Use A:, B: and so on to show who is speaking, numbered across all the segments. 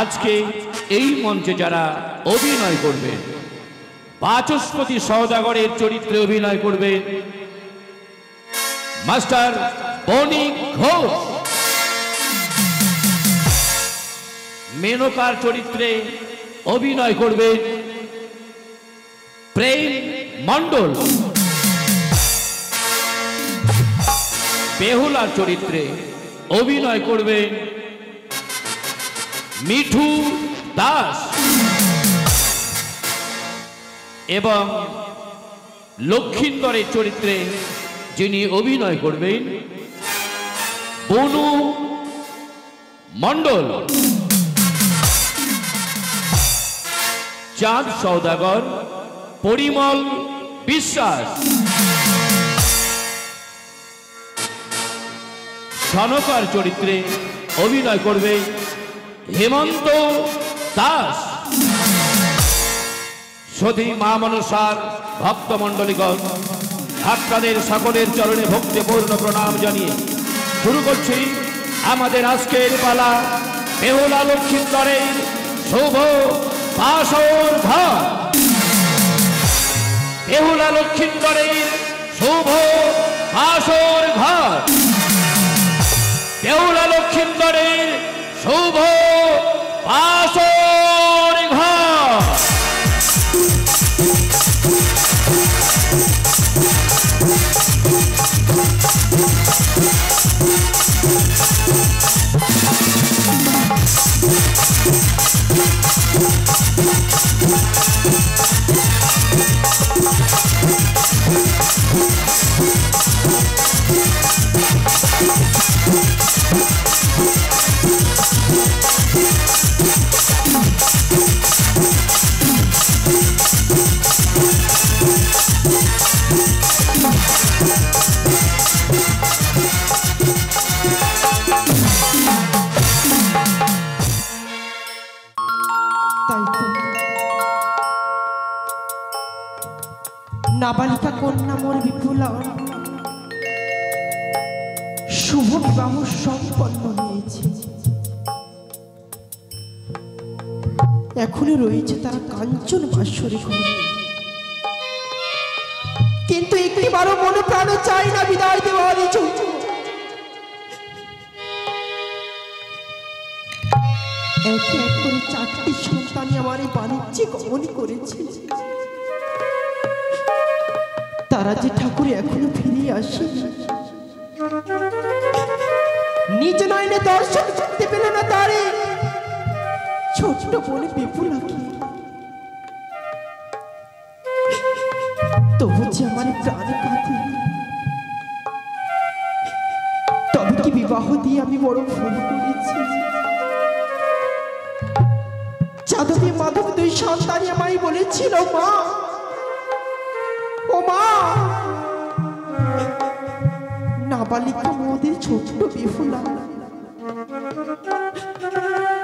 A: আজকে এই মঞ্চে যারা অভিনয় করবেন, বাচস্পতি সওদাগরের চরিত্রে অভিনয় করবেন মাস্টার বণিক ঘোষ, মেনকার চরিত্রে অভিনয় করবেন প্রেম মণ্ডল, বেহুলার চরিত্রে অভিনয় করবেন মিঠু দাস এবং লক্ষিন্দরের চরিত্রে যিনি অভিনয় করবেন বনু মণ্ডল। চাঁদ সওদাগর, পরিমল বিশ্বাস, সনকার চরিত্রে অভিনয় করবে হেমন্ত দাস। সতী মা মনসার ভক্তমণ্ডলীগণ, আপনাদের সকলের চরণে ভক্তিপূর্ণ প্রণাম জানিয়ে শুরু করছি আমাদের আজকের পালা বেহুলা লক্ষিন্দরের শুভ বাসর ঘর। বেহুলা লক্ষিন্দরের শুভ বাসর ঘর, বেহুলা লক্ষিন্দরের শুভ বাসর ঘর।
B: নাবালিকা কন্যা মোর বিপুলা শুভ বিবাহ সম্পন্ন হয়েছে। এখনো রয়েছে তারা কাঞ্চন বাসরে ঘরে, কিন্তু একটিবারও মনে প্রাণ চাই না বিদায় দেওয়ার। এক এক করে 4টি সন্তানই আমার এই বাণিজ্যে গমন করেছে। তারা যে ঠাকুর এখনো ফিরে আসে, নিজ নয়নে দর্শন করতে পেল না তারে ছোট্ট বোনে বিপুলাকে। তবু যে আমার প্রাণ কাঁদে। তবে কি বিবাহ দিয়ে আমি বড় ভুল করেছি? যাদবী মাধব 2 সন্তানই আমায় বলেছিল, মা ও মা, নাবালিকা মোদের ছোট্ট বিপুলা,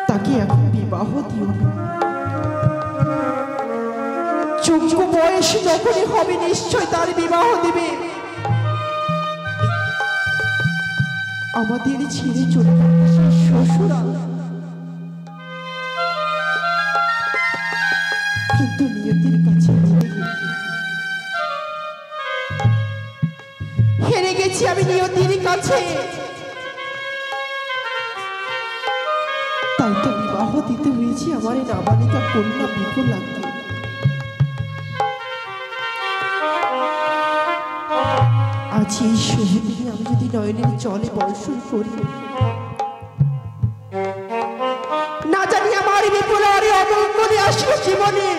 B: তাকে এখন বিবাহ দিও না। যোগ্য বয়স যখনই হবে নিশ্চয় তার বিবাহ দিবে। আমাদের ছেড়ে চলে যাচ্ছে শ্বশুরাল, কিন্তু নিয়তির কাছে পেয়েছি আমি নিয়তির কাছে, তাই তো বিবাহ দিতে হয়েছে আমার এই নাবালিকা কন্যা বিপুলাকে। আজ এই শুভ দিনে আমি যদি নয়নের জলে বর্ষণ করি, না জানি আমার বিপুলার অমঙ্গলে আসবে জীবনে।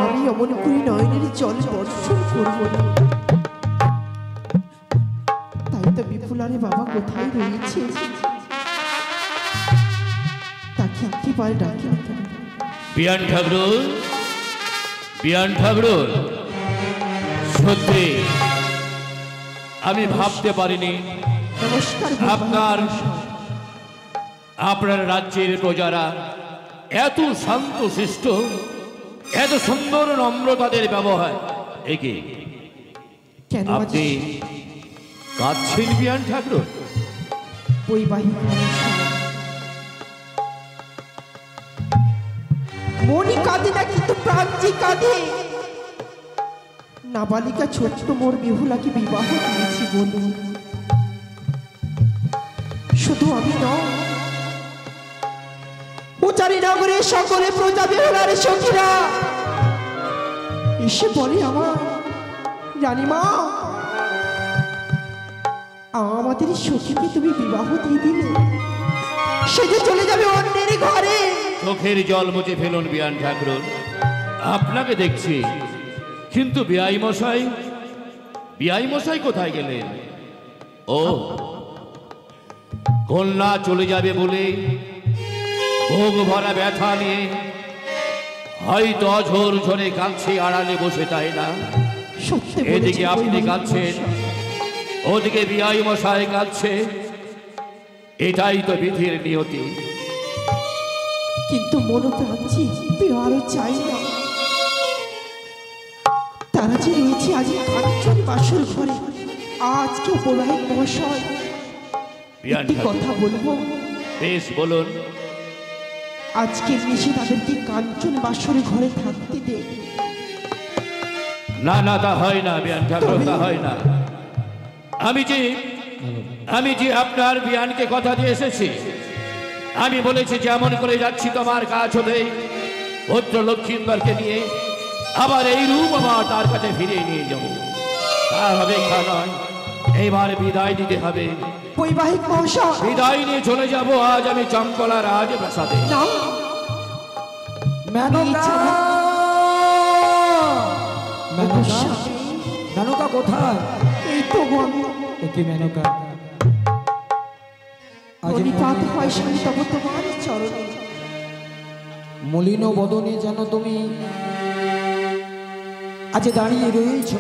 B: আমি অমন করে নয়নের জলে বর্ষণ করব না। তাই তো বিপুলারে বাবা কোথায় রয়েছে তাকে একেবারে ডাকি না কেন?
A: বিয়ান ঠাকুর, বিয়ান ঠাকুর, সত্যি আমি ভাবতে পারিনি
B: নমস্কার।
A: আপনার রাজ্যের প্রজারা এত শান্ত শিষ্ট, এত সুন্দর নম্র তাদের ব্যবহার। একে
B: কেন
A: আপনি কাঁদছেন বিয়ান ঠাকুর?
B: বৈবাহিক মনি কাঁদে না, কিন্তু প্রাঞ্জি কাঁদে। নাবালিকা ছোট্ট মোর বিহুলাকে বিবাহ দিয়েছি বলুন। শুধু আমি নয়, উচারি নগরের সকলে প্রজা বিহুলার সখীরা এসে বলে আমার রানীমা, আমাদের সখীকে তুমি বিবাহ দিয়ে দিলে, সে যে চলে যাবে অন্যের ঘরে।
A: চোখের জল মুছে ফেলুন বিয়ান ঠাকুর, আপনাকে দেখছি, কিন্তু বিয়াই মশাই, বিয়াই মশাই কোথায় গেলেন? ও কন্যা চলে যাবে বলে ভোগ ভরা ব্যথা নিয়ে হয়তো অঝোর ঝরে কাঁদছে আড়ালে বসে, তাই না?
B: সত্যি
A: এদিকে আপনি কাঁদছেন, ওদিকে বিয়াই মশাই কাঁদছে। এটাই তো বিধির নিয়তি।
B: কিন্তু মনে প্রাঞ্চি আরো চাই না। তারা যে রয়েছে আজ কাঞ্চন বাসর ঘরে। আজকে বৈবাহিক মহাশয় একটি কথা বলবো।
A: বেশ বলুন।
B: আজকে নিশে তাদেরকে কাঞ্চন বাসর ঘরে থাকতে দে।
A: না না, তা হয় না বিয়ান ঠাকুর, তা হয় না। আমি যে আপনার বিয়ানকে কথা দিয়ে এসেছি, আমি বলেছি যেমন করে যাচ্ছি তোমার কাজ হতে ভদ্র লক্ষ্মীন্দরকে নিয়ে আবার এই রূপ আবার তার কাছে ফিরিয়ে নিয়ে যাব। তা হবে তা নয়, এইবার বিদায় দিতে হবে।
B: বৈবাহিক মহাশয়
A: বিদায় নিয়ে চলে যাব আজ আমি চম্পলা রাজ প্রাসাদে।
C: মেনকা কোথায়?
B: এই তো
C: কি মেনকা?
B: অনিপাত হয় স্বামী তব তোমার চরণে।
C: মলিন বদনে যেন তুমি আজ দাঁড়িয়ে রয়েছ।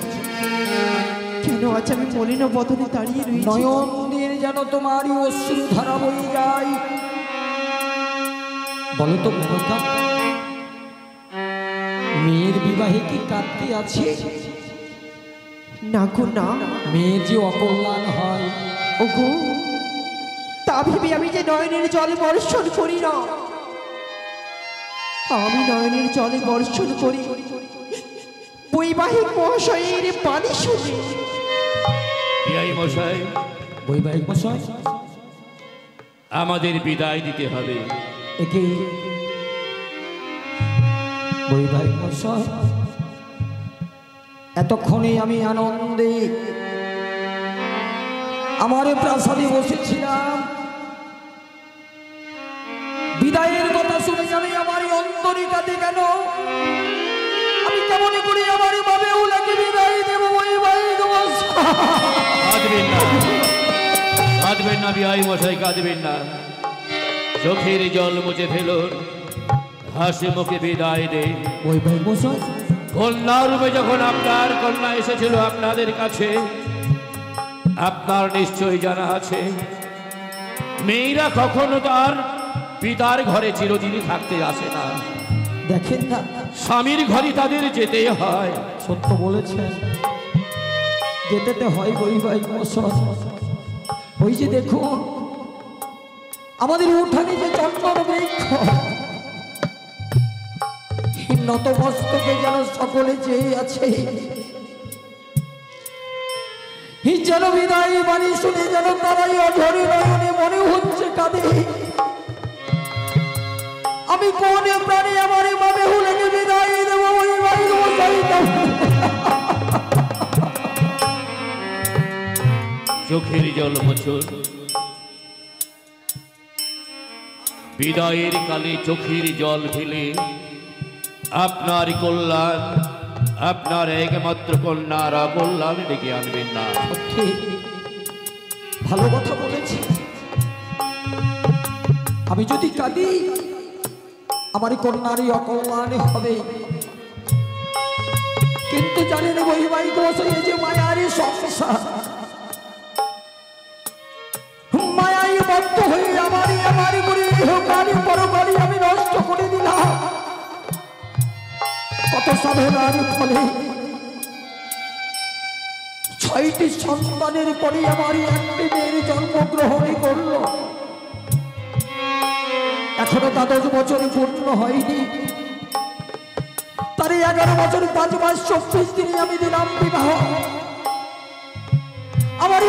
B: কেন আজ আমি মলিন বদনে দাঁড়িয়ে রয়েছি?
C: নয়ন দিয়ে যেন তোমারই অশ্রু ধারা বয়ে যায়। বলো তো মেনকা, মেয়ের বিবাহে কি কাঁদতে আছে?
B: না গো না,
C: মেয়ের যে অকল্যাণ হয়।
B: ও গো, তা ভেবে আমি যে নয়নের জলে বর্ষণ করি না। আমি নয়নের জলে বর্ষণ করি বৈবাহিক মহাশয়ের বাণী শুনে।
A: বিয়াই মশাই,
C: বৈবাহিক মশাই,
A: আমাদের বিদায় দিতে হবে।
C: একে বৈবাহিক মশাই, এতক্ষণে আমি আনন্দে আমার প্রাসাদে বসেছিলাম। বিদায়ের কথা শুনে জানি আমার অন্তরে কাঁদে কেন? আমি কেমন করে আমার বাবে ওলাকে বিদায় দেব? বৈবাহিক মশাই,
A: কাঁদবেন না, কাঁদবেন না বিয়াই মশাই, কাঁদবেন না। চোখের জল মুছে ফেলুন, হাসি মুখে বিদায় দে।
C: বৈবাহিক মশাই,
A: কন্যা রূপে যখন আপনার কন্যা এসেছিল আপনাদের কাছে, আপনার নিশ্চয়ই জানা আছে মেয়েরা কখনো তার পিতার ঘরে চিরদিনই থাকতে আসে না।
C: দেখেন না,
A: স্বামীর ঘরে তাদের যেতে হয়।
C: সত্য বলেছেন, যেতে হয় বৈবাহিক মশাই। ওই যে দেখুন আমাদের উঠানে যে চন্দন বৃক্ষ, নত মস্তকে যেন সকলে চেয়ে আছে। যেন বিদায় বাণী শুনে যেন তারাই অধরে নয়নে মনে হচ্ছে কাঁদে। আমি কোন প্রাণী আমার মা বেহুলাকে বিদায় দেবো ওই ভাই
A: চোখের জল মোচন বিদায়ের কালে চোখের জল ফেলে আপনার কল্যাণ আপনার একমাত্র কন্যার অকল্যাণ ডেকে আনবেন না।
C: ভালো কথা বলেছি। আমি যদি কাঁদি আমার কন্যারই অকল্যাণে হবে, কিন্তু জানেন বৈবাহিক এই যে মায়ারই সংসার, মায়াই বদ্ধ হয়ে আমার করে ইহকালী পরকালী আমি নষ্ট করে দিলাম। কত সাধনার ফলে 6টি সন্তানের পরে আমার একটি মেয়ের জন্মগ্রহণ করল। এখনো 12 বছর পূর্ণ হয়নি। তার 11 বছর 5 মাস 24 দিনে আমি দিলাম বিবাহ।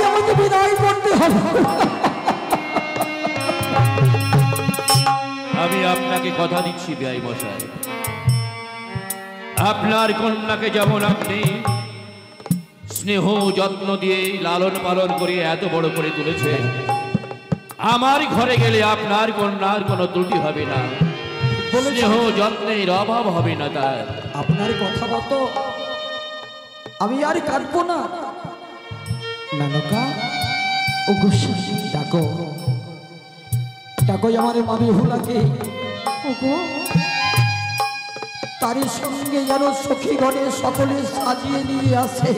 C: আমাকে বিদায় করতে হবে।
A: আমি আপনাকে কথা দিচ্ছি বিআই মশাই, আপনার কন্যাকে যেমন আপনি স্নেহ যত্ন দিয়ে লালন পালন করে এত বড় করে তুলেছে, আমার ঘরে গেলে আপনার কন্যার কোনো ত্রুটি হবে না, স্নেহ যত্নের অভাব হবে না। তার
C: আপনার কথা মতো আমি আর কাঁদবো না। নানকা ও গোস্বামী ডাকো ডাকো আমার মা বেহুলাকে। তার সঙ্গে যেন সখী ঘরে সকলে সাজিয়ে নিয়ে আসে।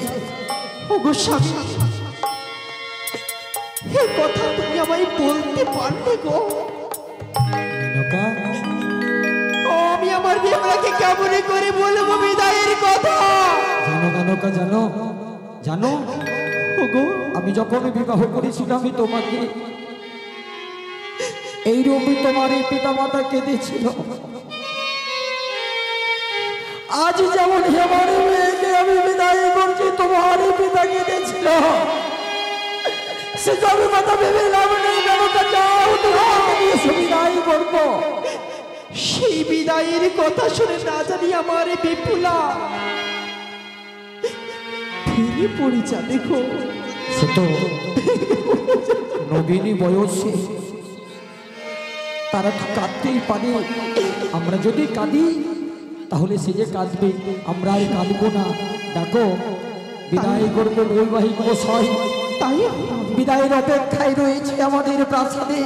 B: ও গোস্বামী, এই কথা তুমি আমায় বলতে পারলে গো?
C: নানকা
B: আমি আমার বেহুলাকে কেমন করে বলবো বিদায়ের কথা?
C: জানো নানকা, জানো জানো
B: ওগো,
C: আমি যখন বিবাহ করেছিলাম তোমাকে এই রূপে তোমার এই পিতা মাতা কেঁদেছিল। আজ যেমন আমার মেয়েকে আমি বিদায় করছি তোমার পিতা কেঁদেছিল। সে যাবে কথা ভেবে লাভ নেই। যাও তোমাকে বিদায় করবো।
B: সেই বিদায়ের কথা শুনে না জানি আমার বিপুলা ভেঙে পড়ে যাবে গো।
C: সে তো নবীনী বয়সে, তারা তো কাঁদতেই পারে। আমরা যদি কাঁদি তাহলে সে যে কাঁদবে, আমরা আর কাঁদবো না। ডাকো বিদায় করবো বৈবাহিক মশাই।
B: তাই
C: বিদায়ের অপেক্ষায় রয়েছে আমাদের প্রাসাদে।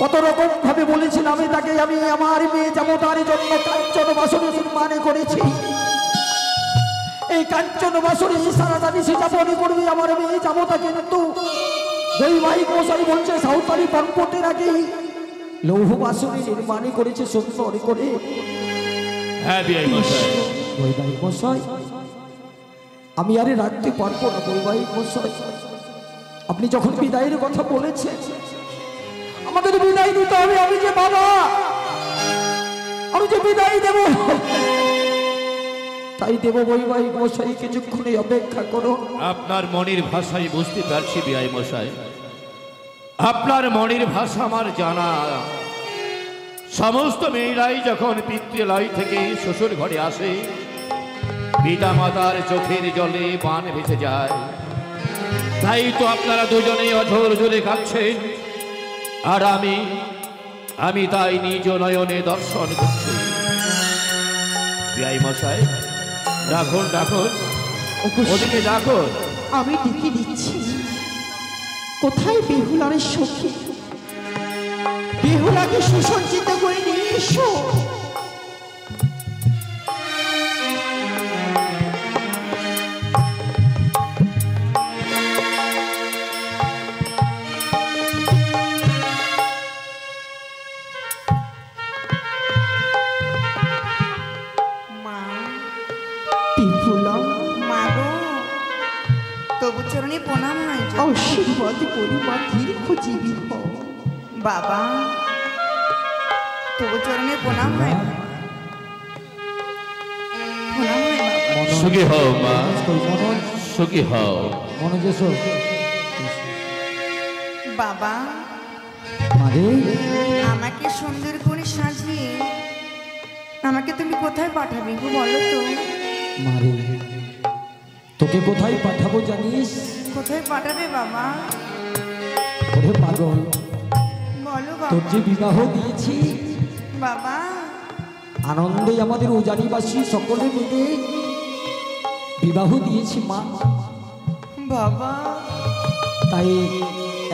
C: কত রকম ভাবে বলেছিলাম আমি তাকে, আমি আমার মেয়ে যাবতার জন্য কাঞ্চন বাসনে নির্মাণ করেছি। এই কাঞ্চন বাসনে সারা জানি সে যাপনে করবে আমার মেয়ে যাবতা, কিন্তু বৈবাহিক মশাই বলছে সাঁওতালি পর্বতের আগে লৌহ বাসনে নির্মাণ করেছে সুন্দর করে।
A: হ্যাঁ বিআই মশাই।
C: বৈবাহিক মশাই আমি আরে রাখতে পারবো না। বৈবাহিক মশাই আপনি যখন বিদায়ের কথা বলেছেন আমাকে তো বিদায় দিতে হবে। আমি যে বাবা, আমি যে বিদায় দেব, তাই দেব। বৈবাহিক মশাই কিছুক্ষণে অপেক্ষা করো।
A: আপনার মনের ভাষাই বুঝতে পারছি বিআই মশাই, আপনার মনের ভাষা আমার জানা। সমস্ত মেয়েরাই যখন পিতৃলয় থেকে শ্বশুর ঘরে আসে, পিতা মাতার চোখের জলে বান ভেসে যায়। তাই তো আপনারা দুজনে অঝোর জোরে কাঁদছেন, আর আমি তাই নিজ নয়নে দর্শন করছি। বিআই মশাই রাখুন রাখুন, ওদিকে রাখুন।
B: আমি ডেকে দিচ্ছি। কোথায় বেহুলার সখী? বেহুলাকে সুসজ্জিত করে নিয়ে এসো।
D: তবু চরণে প্রণাম হয়।
B: আশীর্বাদ করি মা, দীর্ঘজীবী হও।
D: বাবা তবু চরণে প্রণাম হয়। প্রণাম হয় বাবা।
A: সুখী হও মা, সুখী হও।
C: মনোযোগ
D: বাবা,
C: মারে
D: আমাকে সুন্দর করে সাজিয়ে আমাকে তুমি কোথায় পাঠাবে গো বলো তো?
C: মারে তোকে কোথায় পাঠাবো জানিস?
D: কোথায় পাঠাবে বাবা?
C: ওরে পাগল,
D: বলো
C: তোর
D: বাবা।
C: যে বিবাহ দিয়েছি
D: বাবা,
C: আনন্দে আমাদের উজানিবাসী সকলে মিলে বিবাহ দিয়েছি মা।
D: বাবা
C: তাই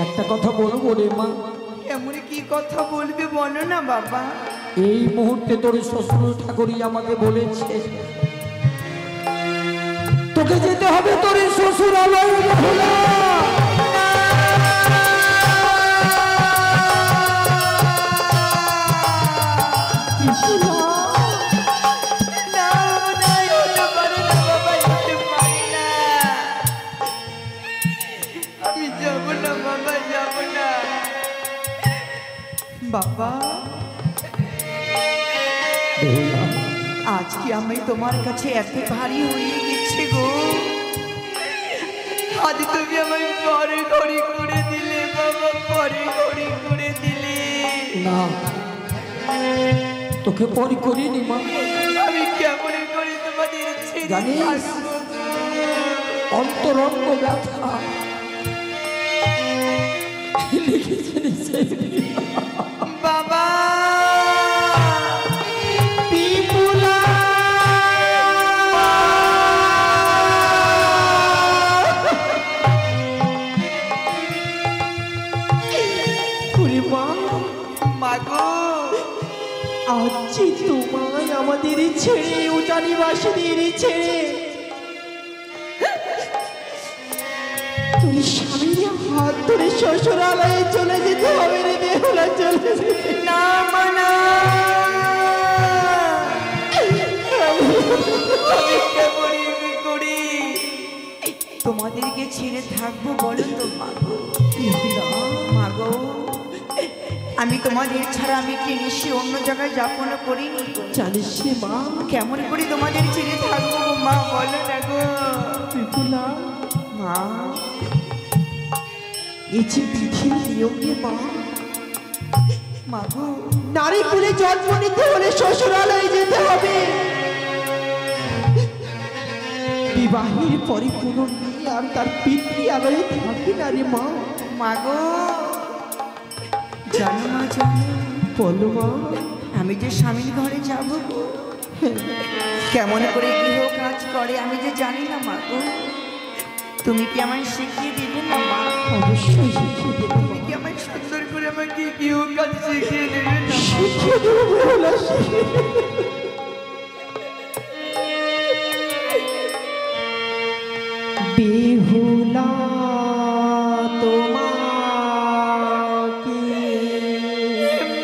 C: একটা কথা বলবো রে মা,
D: এমন কি কথা বলবে বলো না বাবা।
C: এই মুহূর্তে তোর শ্বশুর ঠাকুরই আমাকে বলেছে তোকে যেতে হবে তোর শ্বশুরালয়।
D: আমি যাব না বাবা, যাব না বাবা। আজকে আমি তোমার কাছে এত ভারী হয়ে গেছে গো, আজ তুমি আমায় পরে ঘড়ি করে দিলে বাবা, পরে ঘড়ি করে দিলে।
C: না তোকে পরি করিনি মা,
D: আমি কেমন করে তোমাদের ছেড়ে
C: জানিস?
D: থাকবো গো?
C: অন্তরঙ্গ ব্যথা লিখেছে
D: বাবা
C: বিপুলা
D: মাগো,
B: আজ তোমায় আমাদের ছেড়ে উজানিবাসীদের ছেড়ে তুমি স্বামীর হাত ধরে শ্বশুরালয়ে চলে যেতে হবে রে বেহুলা, চলে যেতে।
D: না মানা, আমি কেমন করি তোমাদেরকে ছেড়ে থাকবো বলো তো মাগো? মাগো, আমি তোমাদের ছাড়া আমি কি নিশ্চয়ই অন্য জায়গায় যাপন করিনি গো।
B: জানিস রে মা,
D: কেমন করে তোমাদের ছেড়ে থাকবো গো মা, বলো না গো
B: বেহুলা,
D: মা।
B: এই যে বিধির নিয়ম রে মা,
D: মাগো,
B: নারী কুলে জন্ম নিতে হলে শ্বশুরালয়ে যেতে হবে। বিবাহের পরে কোনো মেয়ে আর তার পিতৃয়ালয়ে থাকে না রে মা।
D: মাগো, জানো মা, জানো
B: বলো মা,
D: আমি যে স্বামীর ঘরে যাব গো, কেমন করে গৃহ কাজ করে আমি যে জানি না মা গো। তুমি কি আমায় শিখিয়ে দিবে না মা?
B: অবশ্যই শিখিয়ে দেবো
D: তুমি কি আমায় সুন্দর করে আমাকে গৃহ কাজ শিখিয়ে দেবে না মা?
B: শিখিয়ে দেবো বেহুলা, শিখিয়ে দেবো। বেহুলা তোমাকে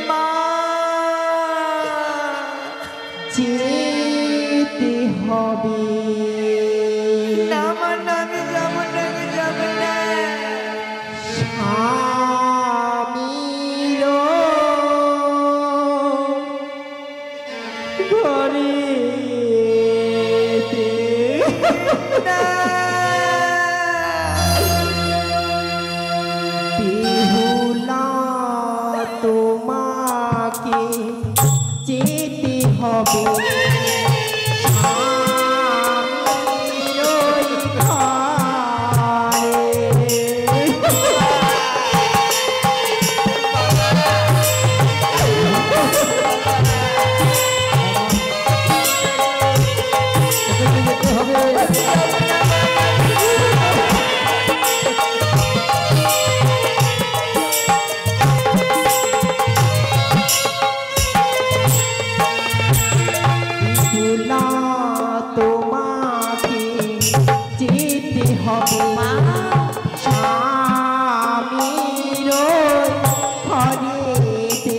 D: মা,
B: যেতে হবে।
D: না মা, না, আমি যাবো না, আমি যাবো না।
B: স্বামীর ঘরেতে
D: না।
B: বেহুলা তোমাকে যেতে হবে স্বামীর ঘরে।
C: যেতে হবে।
B: বেহুলা তোমাকে যেতে হবে স্বামীর ঘরেতে।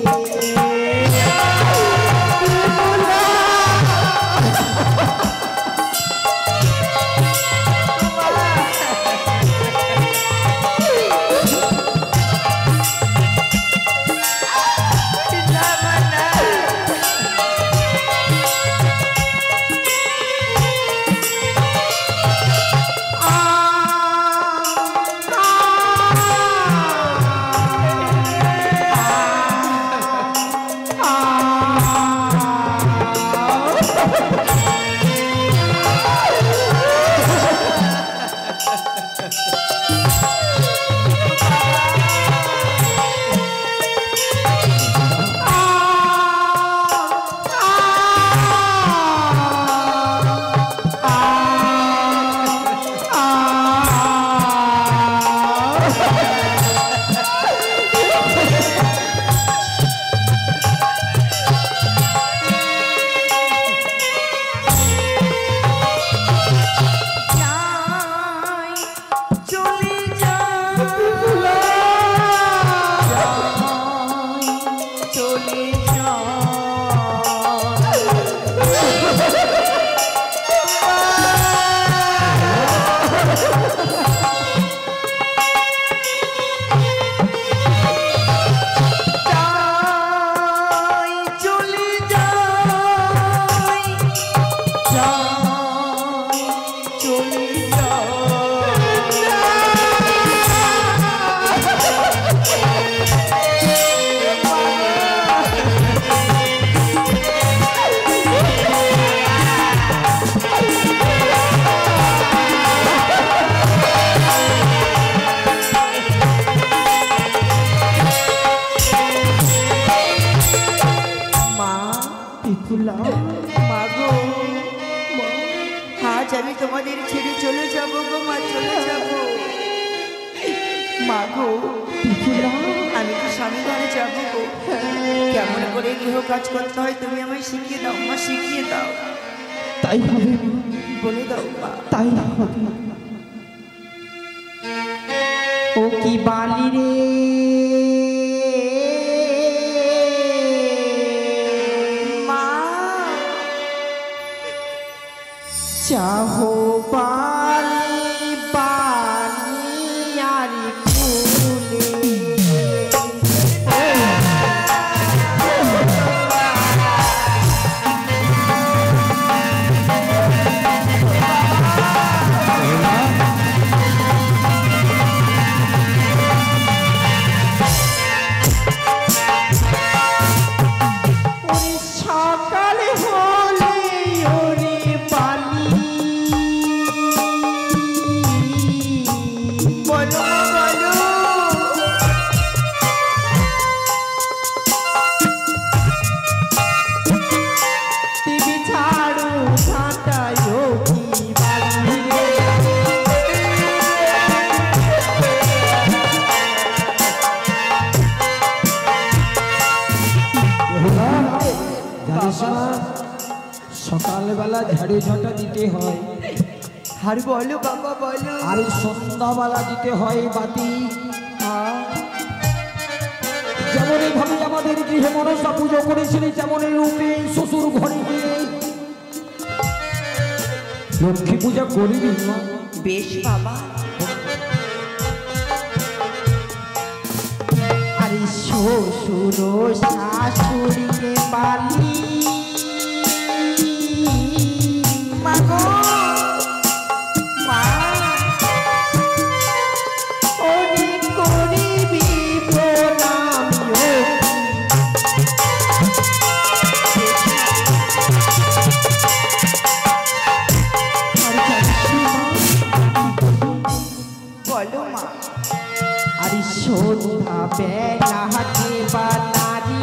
B: বিপুলা
D: মা গো আজ আমি তোমাদের ছেড়ে চলে যাব গো মা, চলে যাব। মা গো
B: বিপুলা
D: আমি তো স্বামী ঘরে যাব গো, কেমন করে গৃহ কাজ করতে হয় তুমি আমায় শিখিয়ে দাও মা, শিখিয়ে দাও।
B: তাই হবে
D: বলে দাও মা।
B: তাই হবে। ও কি বালি রে
D: মা
B: চাহো বালি বালি আর ফুলে
C: সকালবেলা ঝাড়ু ঝাঁটা দিতে হয়,
D: আর বলো বাবা বলো।
C: আর সন্ধ্যাবেলা দিতে হয় বাতি। যেমন এইভাবে আমাদের গৃহে মনসা পুজো করেছিলি, যেমন এই রূপে শ্বশুর ঘরে গিয়ে লক্ষ্মী পূজা করবি।
D: বেশ বাবা।
B: আরে শ্বশুর শাশুড়িকে বালি
D: মাগো মা
B: ওরে করিবি প্রণাম
D: বলো মা।
B: আরে সন্ধ্যা বেলা হাতে বানারি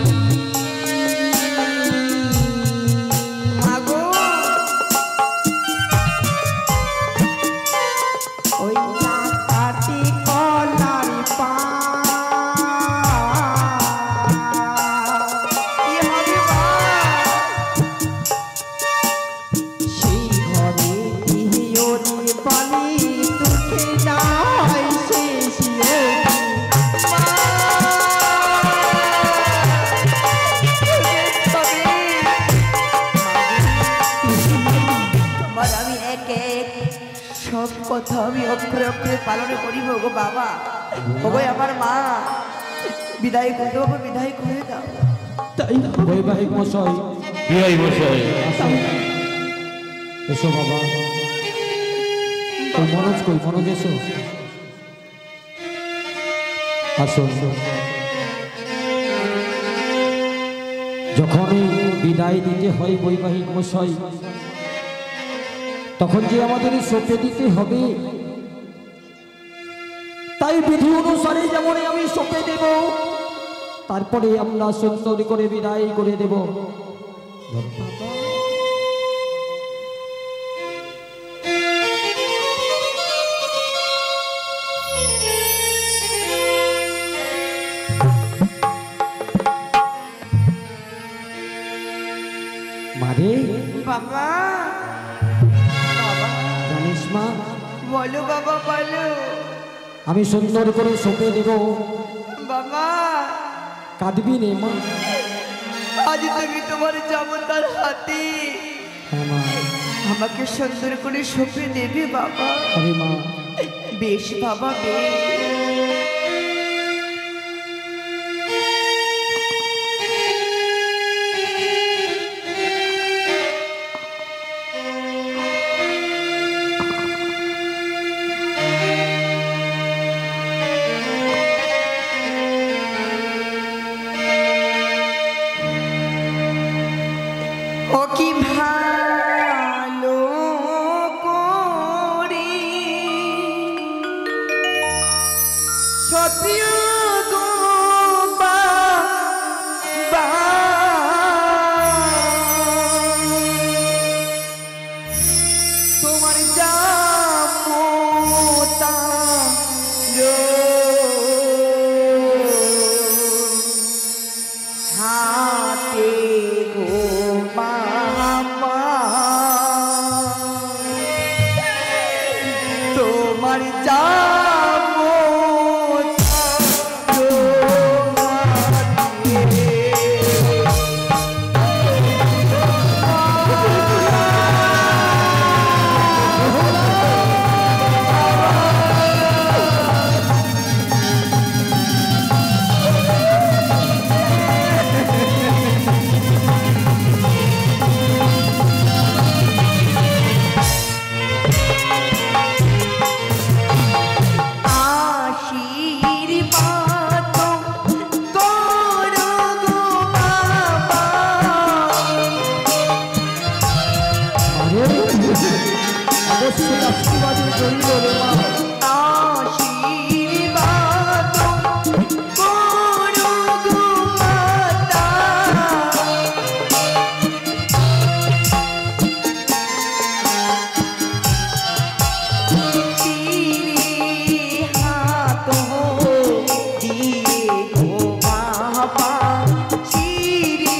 D: মাগো
B: ওই কাটি কলার পা
D: কি হবে মা?
B: সেই ঘরে ওরে বালি দুঃখে নাই শেষ
D: তোমার আমি এক এক সব কথা আমি অক্ষরে অক্ষরে পালন করিব গো বাবা। ওগো আমার মা, বিদায় করে দেবো, বিদায় করে দাও।
B: তাই
C: বৈবাহিক মশাই,
A: বিআই মশাই,
C: আসো। এসো বাবা। ওই মনোজ কই? মনোজ এসো, আসো। যখনই বিদায় দিতে হয় বৈবাহিক মশাই, তখন যে আমাদের সঁপে দিতে হবে, তাই বিধি অনুসারে যেমন আমি সঁপে দেব, তারপরে আমরা সুন্দর করে বিদায় করে দেব। মারে
D: বাবা বাবা
C: জানিস মা,
D: বলো বাবা বলো।
C: আমি সুন্দর করে সঁপে দেব,
D: বাবা
C: কাঁদবি নে মা।
D: আজ তুমি তোমার জামতার হাতে
C: হ্যাঁ মা,
D: আমাকে সুন্দর করে সঁপে দেবে বাবা।
C: আরে মা,
D: বেশ বাবা বেশ। ও কি ভালো করে সপিও গো বাবা
C: অবশ্যই আশীর্বাদে জড়িত রে মা।
D: আশীর্বাদ করো গো মাতা, শিরে হাত দিয়ে গো বাবা, শিরে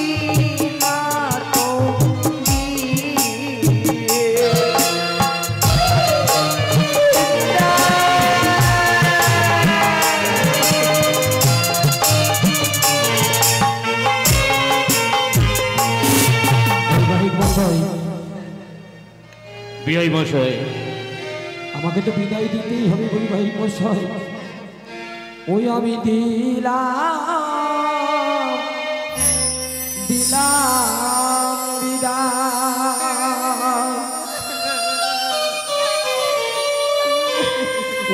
D: হাত দিয়ে
C: বৈবাহিক মশাই,
A: বিআই মশাই,
C: আমাকে তো বিদায় দিতেই হবে বৈবাহিক মশাই। ওই আমি দিলাম দিলাম বিদায়,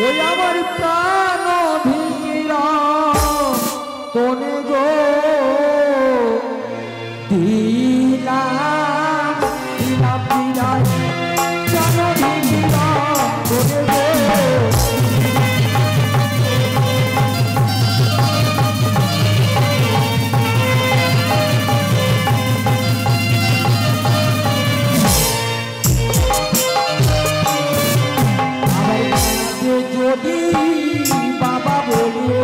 C: ওই আমার প্রাণ ধীরা তোনে গো দিলাম দিলাম বিদায়, প্রাণ ধীরা তোনে গো। যদি বাবা বলে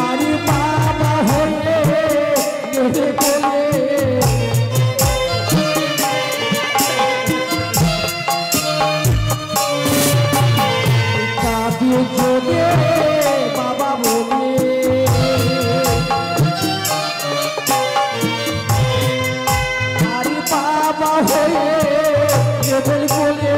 C: আরে বাবা হয়ে গেলে বলে কাঁদিয়ে যদি বাবা বলে আরে বাবা হয়ে গেলে বলে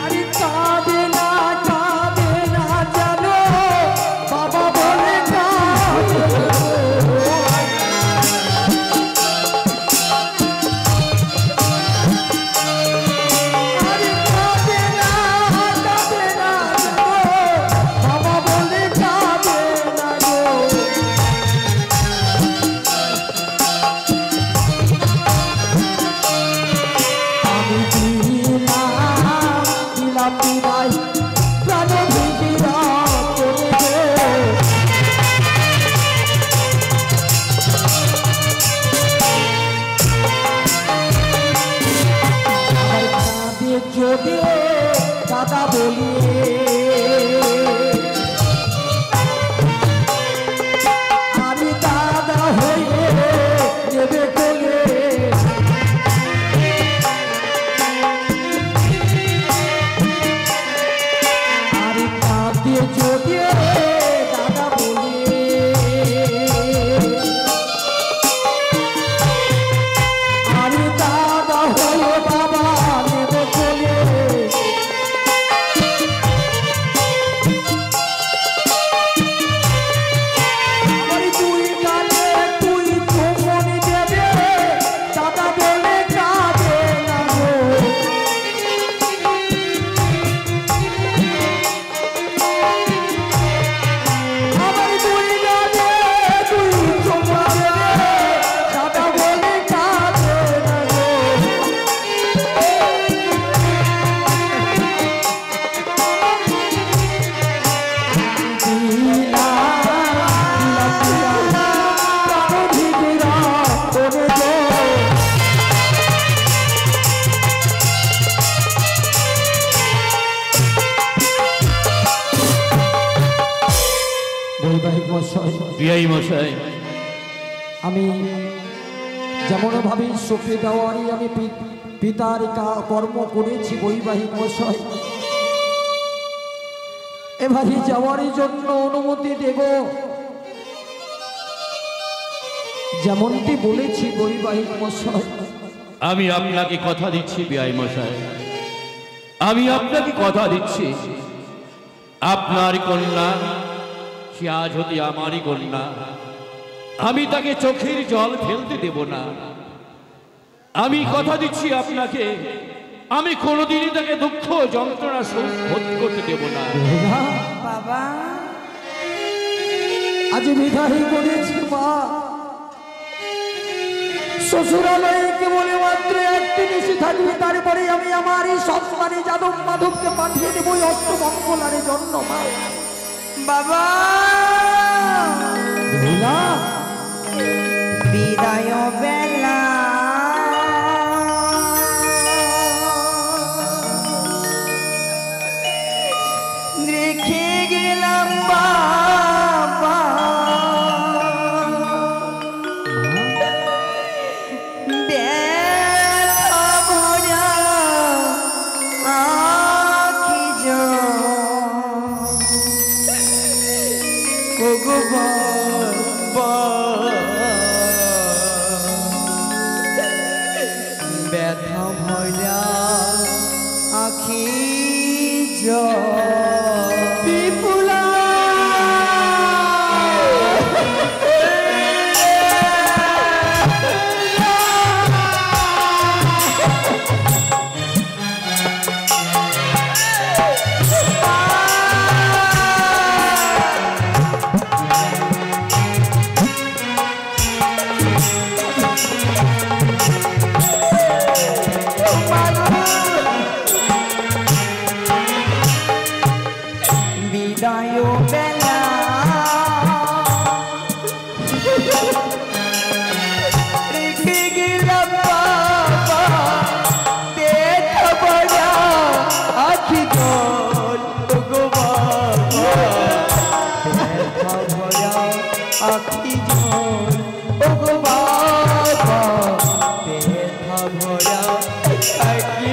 C: আরে কাঁদে না জানো বাবা বলে কাঁদে আরে কাঁদে না জানো বাবা বলে কাঁদে না গো। আমি দিলাম বিদায়, প্রাণ ভিড়া করে গো। আমার কাঁধে যদি দাদা বলিয়ে আমি দাদা হয়ে নেবে বলে আরে কাঁদে যদি দাদা বলে আরে দাদা হয়ে বাবা নেবে বলে আমার তুই গানে তুই চুমনি দেবে দাদা বলে কাঁদে না গো। আমার তুই গানে তুই চুমনি দেবে দাদা বলে কাঁদে না গো। বৈবাহিক মশাই,
A: বিআই মশাই,
C: আমি যেমন ভাবে সঁপে দেওয়ারই আমি পিতার কর্ম করেছি বৈবাহিক মশাই, এবারে যাওয়ারই জন্য অনুমতি দেব যেমনটি বলেছি বৈবাহিক মশাই।
A: আমি আপনাকে কথা দিচ্ছি বিআই মশাই, আমি আপনাকে কথা দিচ্ছি, আপনার কন্যা সে আজ হতে আমারই কন্যা, আমি তাকে চোখের জল ফেলতে দেব না। আমি কথা দিচ্ছি আপনাকে, আমি কোনোদিনই তাকে দুঃখ যন্ত্রণা ভোগ করতে দেব না।
D: বাবা
C: আজ বিদায় করেছি মা। শ্বশুরালয়ে কেবল মাত্র একটি নিশি থাকবে, তারপরে আমি আমার এই সন্তানী যাদব মাধবকে পাঠিয়ে দেবো ওই অষ্টমঙ্গলার জন্য মা।
D: বাবা বিদায় বেলা রেখে গেলাম বাবা, বেলা ভরা আখি ওগো ব্যথা ভরা আখি বিপুলা বিদায় বেলা রেখে গেলাম বাবা, ব্যথা ভরা আখি জল গো বাবা, ব্যথা ভরা আখি জল গো বাবা, ব্যথা ভরা আখি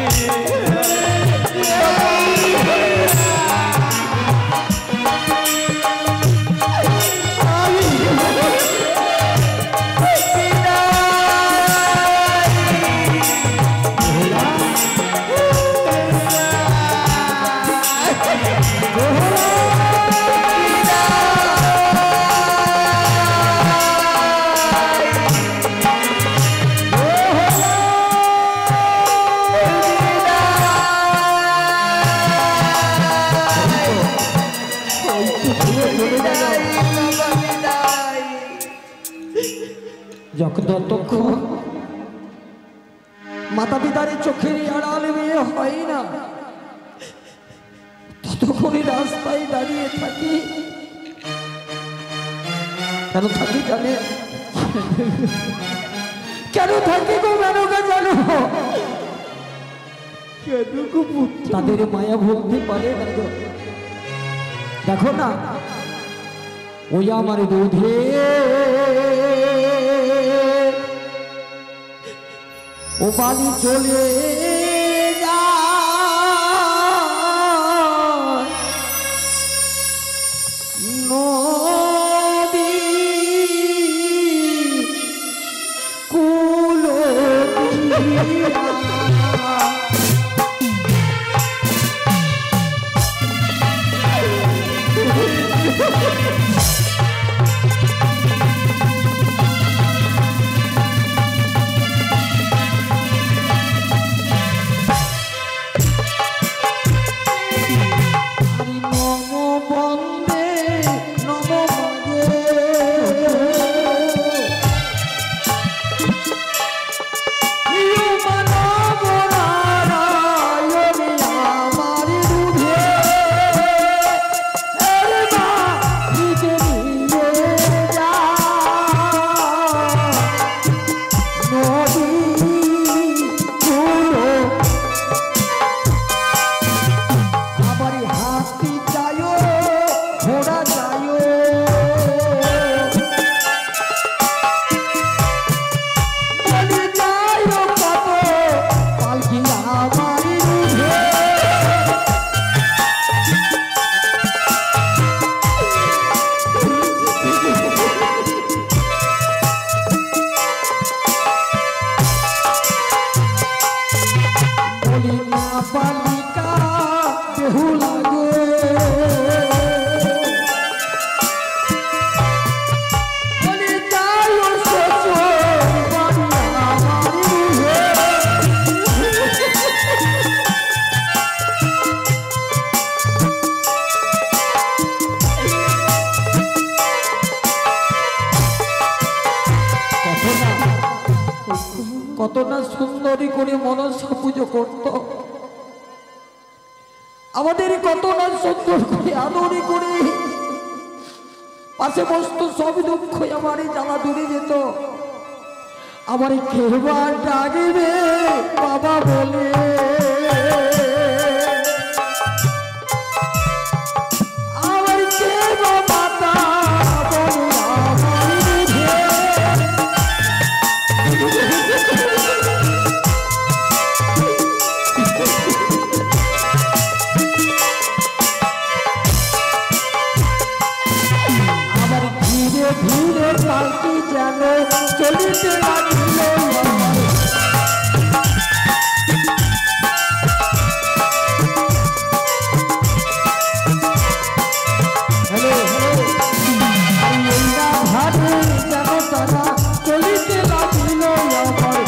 C: যতক্ষণ মাতা পিতার চোখের আড়াল মেয়ে হয় না, ততক্ষণই রাস্তায় দাঁড়িয়ে থাকি। কেন থাকি জানে? কেন থাকি গো মেনকা জানো? তাদের মায়া ভক্তি পারে না গো। দেখো না ওই আমার দুধে ও বাড়ি চলে যায় নদী কুলো আমাদের কত না সুন্দর করে আদরে করে পাশে বসতো, সব দুঃখ আমার জ্বালা দূরে যেত। আমার খেরবার ডাকবে বাবা বলে, আমার খেরবা মাতা বলে আমার ধীরে ধীরে পালকি যেন চলিতে লাগিল। ভাবে যেন তারা চলিতে লাগিল আমার।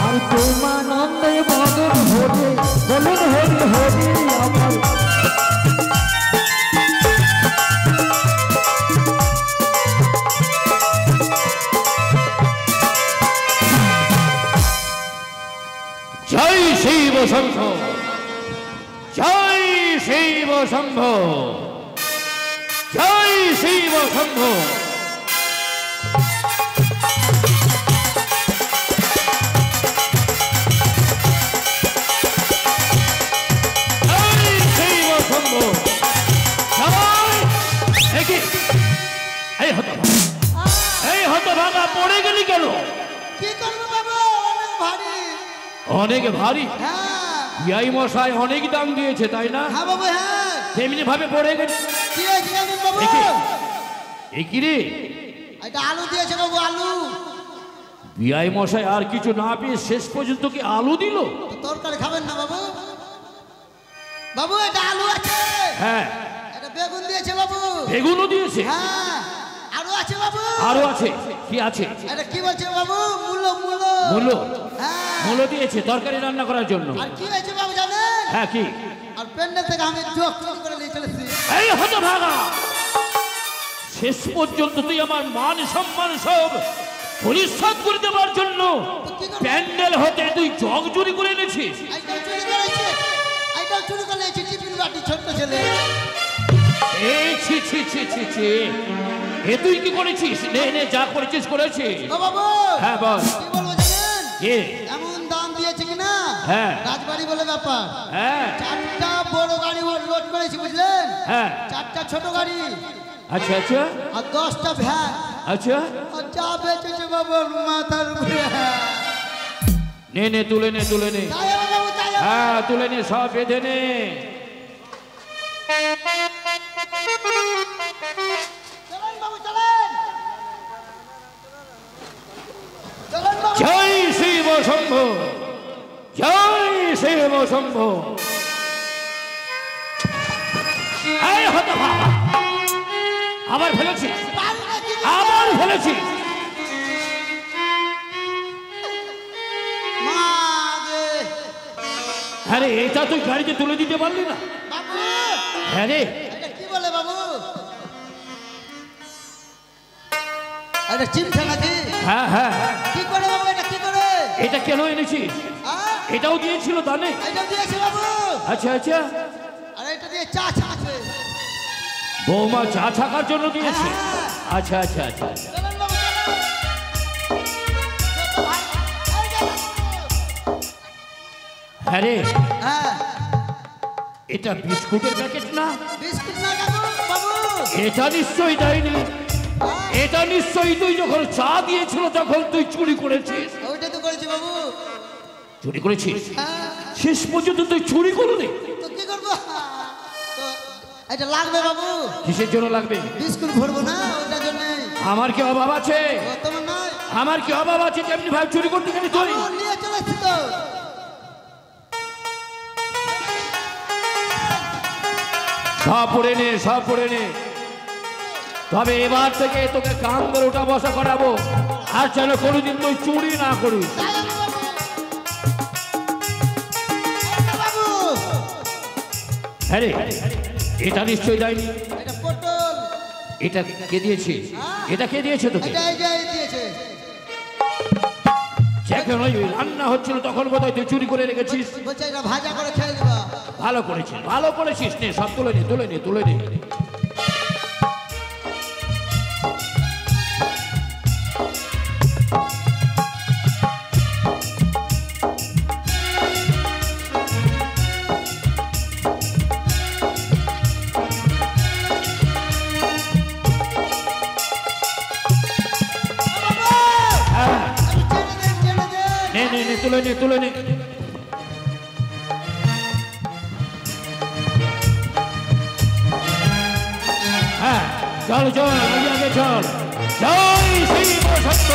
C: আর প্রেমানন্দে বদন হরে বলুন হরি হরি আমার।
A: জয় শিব শম্ভ, জয় শিব শম্ভ, জয় শিব শম্ভ। জয় শিব শম্ভ, জয়। এই হতভাগা পড়ে গেলি কেন?
E: কি করবো বাবু, অনেক ভারী।
A: অনেক ভারী?
E: হ্যাঁ
A: বিআই মশাই অনেক দাম দিয়েছে তাই না?
E: হ্যাঁ বাবু হ্যাঁ।
A: তেমনি ভাবে পড়ে গেছে।
E: কি হয়েছে জানেন বাবু?
A: এ কি রে?
E: এটা আলু দিয়েছে বাবু, আলু।
A: বিআই মশাই আর কিছু না পেয়ে শেষ পর্যন্ত কি আলু দিল?
E: তো তরকারি খাবেন না বাবু? বাবু এটা আলু আছে।
A: হ্যাঁ।
E: এটা বেগুন দিয়েছে বাবু।
A: বেগুনও দিয়েছে?
E: হ্যাঁ আরো আছে বাবু।
A: আরো আছে? কি আছে?
E: এটা কি বলছে বাবু? মূলো মূলো।
A: মূলো?
E: হ্যাঁ।
A: মূলো দিয়েছে তরকারি রান্না করার জন্য।
E: আর কি হয়েছে বাবু জানেন?
A: হ্যাঁ কি?
E: আর প্যান্ডেল থেকে আমি চোখ চুরি করে নিয়ে চলেছি।
A: এই হতভাগা, শেষ পর্যন্ত তুই আমার মান সম্মান সব পরিশোধ করে দেওয়ার জন্য প্যান্ডেল হতে তুই জগ চুরি করে এনেছিস?
E: এইটাও চুরি করেছে, এইটাও চুরি করে নিয়েছি, টিফিন বাটি ছোট্ট ছেলে।
A: এই ছি ছি ছি ছি ছি, এ তুই কি করেছিস? নে নে, যা করেছিস করেছিস।
E: ও বাবু
A: হ্যাঁ বল।
E: কি বলবো জানেন?
A: কে?
E: এমন দাম দিয়েছে কিনা,
A: হ্যাঁ।
E: রাজবাড়ি বলে ব্যাপার।
A: হ্যাঁ।
E: 4টা বড় গাড়ি লোড করেছি বুঝলেন?
A: হ্যাঁ।
E: 4টা ছোট গাড়ি
A: আচ্ছা আচ্ছা
E: আর 10টা ভ্যান।
A: আচ্ছা,
E: আর যা বেচেছে বাবুর মাথার উপরে।
A: নে নে, তুলে নে তুলে নে।
E: তাই হবে বাবু, তাই হবে।
A: হ্যাঁ তুলে নে, সব বেঁধে নে।
E: চলেন বাবু চলেন। চলেন বাবু।
A: জয় শিব শম্ভ, জয় শিব শম্ভ। এই হতভাগা, আবার ফেলেছিস,
E: পারি না কি?
A: আবার ফেলেছিস।
E: মা গে।
A: হ্যাঁ রে, এটা তুই গাড়িতে তুলে দিতে পারলি না?
E: বাবু
A: হ্যাঁ রে।
E: এটা কি বলে বাবু? এটা চিমঠা নাকি?
A: হ্যাঁ হ্যাঁ।
E: কি করে বাবু, এটা কি করে?
A: এটা কেন এনেছিস?
E: হ্যাঁ?
A: এটাও দিয়েছিল দানে?
E: এটা দিয়েছে বাবু।
A: আচ্ছা আচ্ছা,
E: আর এটা দিয়ে চা ছাছে।
A: বৌমা চা থাকার জন্য দিয়েছে?
E: হ্যাঁ।
A: আচ্ছা আচ্ছা আচ্ছা আচ্ছা।
E: চলেন বাবু চলেন। যত ভাই, এই যে বাবু।
A: হ্যাঁ রে,
E: হ্যাঁ
A: এটা বিস্কুটের প্যাকেট না?
E: বিস্কুট না কাকু বাবু।
A: এটা নিশ্চয়ই দেয়নি। এটা নিশ্চয়ই তুই যখন চা দিয়েছিল তখন তুই চুরি করেছিস।
E: ওইটা তো করেছি বাবু।
A: চুরি করেছিস?
E: হ্যাঁ
A: শেষ পর্যন্ত তুই চুরি করলি?
E: তো কি করবো? তো এটা লাগবে বাবু।
A: কিসের জন্য লাগবে?
E: বিস্কুট ভরবো না ওটার জন্য।
A: আমার কি অভাব আছে?
E: তোমার নয়।
A: আমার কি অভাব আছে যেমনি ভাই চুরি করতে গেলি তুই?
E: বাবু, নিয়ে চলে এসছি তো।
A: সব পড়ে নে, সব পড়ে নে। তবে এবার থেকে তোকে কান ধরে ওঠা বসা করাবো, আর যেন কোনোদিন তুই চুরি না করিস।
E: বাবু
A: হ্যাঁ রে, এটা নিশ্চয়ই দেয়নি।
E: এটা পটল,
A: এটা কে দিয়েছে? এটা কে দিয়েছে তোকে?
E: এটা এই যে দিয়েছে।
A: যখন ওই রান্না হচ্ছিল তখন বোধহয় তুই চুরি করে রেখেছিস।
E: বলছে এটা ভাজা করে খেয়ে দিবা।
A: ভালো করেছিস, ভালো করেছিস। নে সব তুলে নে, তুলে নে, তুলে নে। হ্যাঁ,
E: ছেড়ে দে।
A: নে নে নে, তুলে নে, তুলে নে। হ্যাঁ, চল চল, আগে আগে চল। জয় শ্রী সত্য।